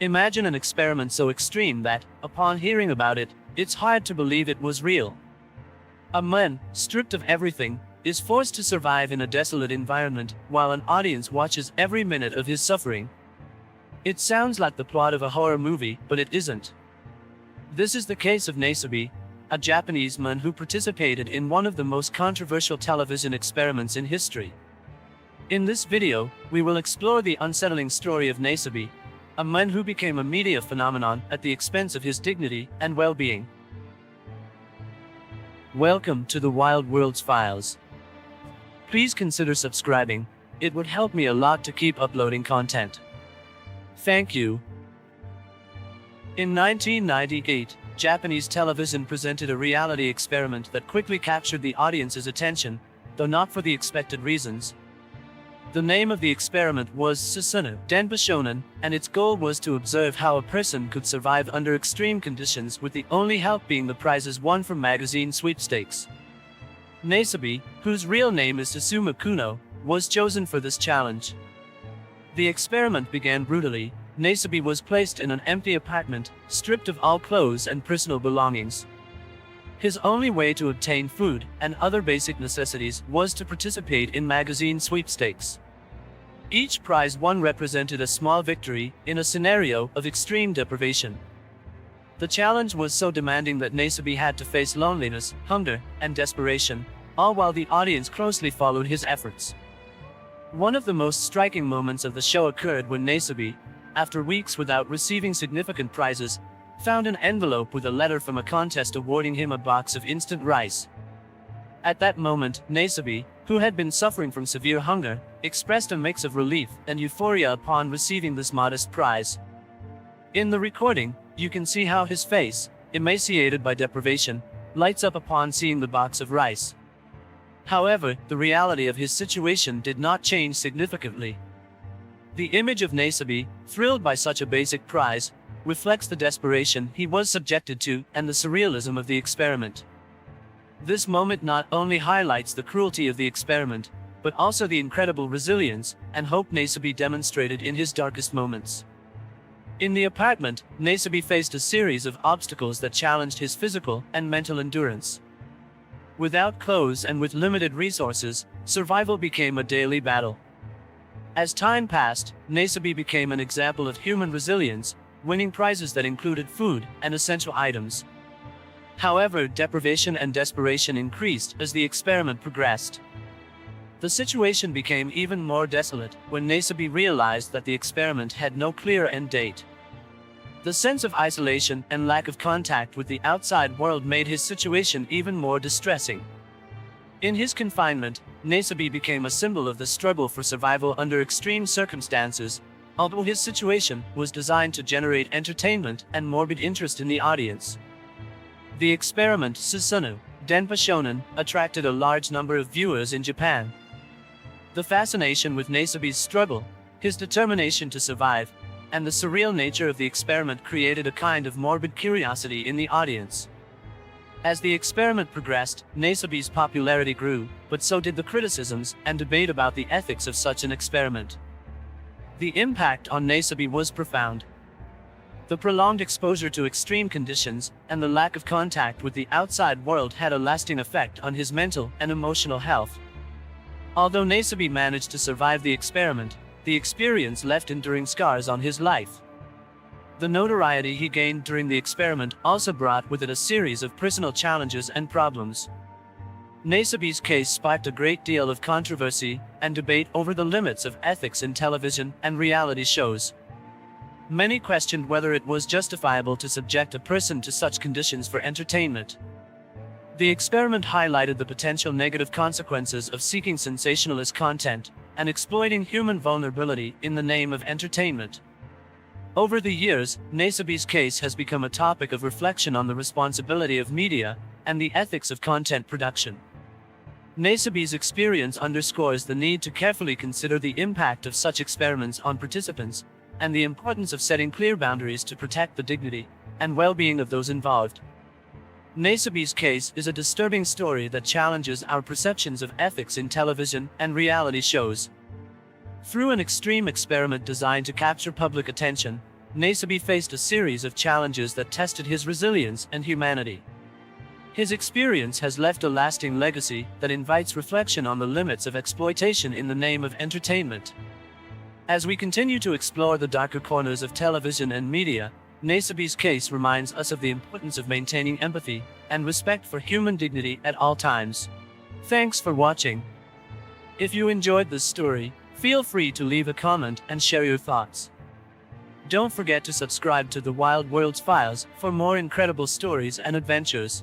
Imagine an experiment so extreme that, upon hearing about it, it's hard to believe it was real. A man, stripped of everything, is forced to survive in a desolate environment, while an audience watches every minute of his suffering. It sounds like the plot of a horror movie, but it isn't. This is the case of Nasubi, a Japanese man who participated in one of the most controversial television experiments in history. In this video, we will explore the unsettling story of Nasubi, a man who became a media phenomenon at the expense of his dignity and well-being. Welcome to the Wild Worlds Files. Please consider subscribing. It would help me a lot to keep uploading content. Thank you. In 1998, Japanese television presented a reality experiment that quickly captured the audience's attention, though not for the expected reasons. The name of the experiment was Susanoo Denpa Shonen, and its goal was to observe how a person could survive under extreme conditions, with the only help being the prizes won from magazine sweepstakes. Nasubi, whose real name is Susumu Kuno, was chosen for this challenge. The experiment began brutally. Nasubi was placed in an empty apartment, stripped of all clothes and personal belongings. His only way to obtain food and other basic necessities was to participate in magazine sweepstakes. Each prize won represented a small victory in a scenario of extreme deprivation. The challenge was so demanding that Nasubi had to face loneliness, hunger, and desperation, all while the audience closely followed his efforts. One of the most striking moments of the show occurred when Nasubi, after weeks without receiving significant prizes, found an envelope with a letter from a contest awarding him a box of instant rice. At that moment, Nasubi, who had been suffering from severe hunger, expressed a mix of relief and euphoria upon receiving this modest prize. In the recording, you can see how his face, emaciated by deprivation, lights up upon seeing the box of rice. However, the reality of his situation did not change significantly. The image of Nasubi, thrilled by such a basic prize, reflects the desperation he was subjected to and the surrealism of the experiment. This moment not only highlights the cruelty of the experiment, but also the incredible resilience and hope Nasubi demonstrated in his darkest moments. In the apartment, Nasubi faced a series of obstacles that challenged his physical and mental endurance. Without clothes and with limited resources, survival became a daily battle. As time passed, Nasubi became an example of human resilience, winning prizes that included food and essential items. However, deprivation and desperation increased as the experiment progressed. The situation became even more desolate when Nasubi realized that the experiment had no clear end date. The sense of isolation and lack of contact with the outside world made his situation even more distressing. In his confinement, Nasubi became a symbol of the struggle for survival under extreme circumstances, although his situation was designed to generate entertainment and morbid interest in the audience. The experiment Susanoo Denpa Shonen attracted a large number of viewers in Japan. The fascination with Nasubi's struggle, his determination to survive, and the surreal nature of the experiment created a kind of morbid curiosity in the audience. As the experiment progressed, Nasubi's popularity grew, but so did the criticisms and debate about the ethics of such an experiment. The impact on Nasubi was profound. The prolonged exposure to extreme conditions and the lack of contact with the outside world had a lasting effect on his mental and emotional health. Although Nasubi managed to survive the experiment, the experience left enduring scars on his life. The notoriety he gained during the experiment also brought with it a series of personal challenges and problems. Nasubi's case sparked a great deal of controversy and debate over the limits of ethics in television and reality shows. Many questioned whether it was justifiable to subject a person to such conditions for entertainment. The experiment highlighted the potential negative consequences of seeking sensationalist content and exploiting human vulnerability in the name of entertainment. Over the years, Nasubi's case has become a topic of reflection on the responsibility of media and the ethics of content production. Nasubi's experience underscores the need to carefully consider the impact of such experiments on participants, and the importance of setting clear boundaries to protect the dignity and well-being of those involved. Nasubi's case is a disturbing story that challenges our perceptions of ethics in television and reality shows. Through an extreme experiment designed to capture public attention, Nasubi faced a series of challenges that tested his resilience and humanity. His experience has left a lasting legacy that invites reflection on the limits of exploitation in the name of entertainment. As we continue to explore the darker corners of television and media, Nasubi's case reminds us of the importance of maintaining empathy and respect for human dignity at all times. Thanks for watching. If you enjoyed this story, feel free to leave a comment and share your thoughts. Don't forget to subscribe to the Wild Worlds Files for more incredible stories and adventures.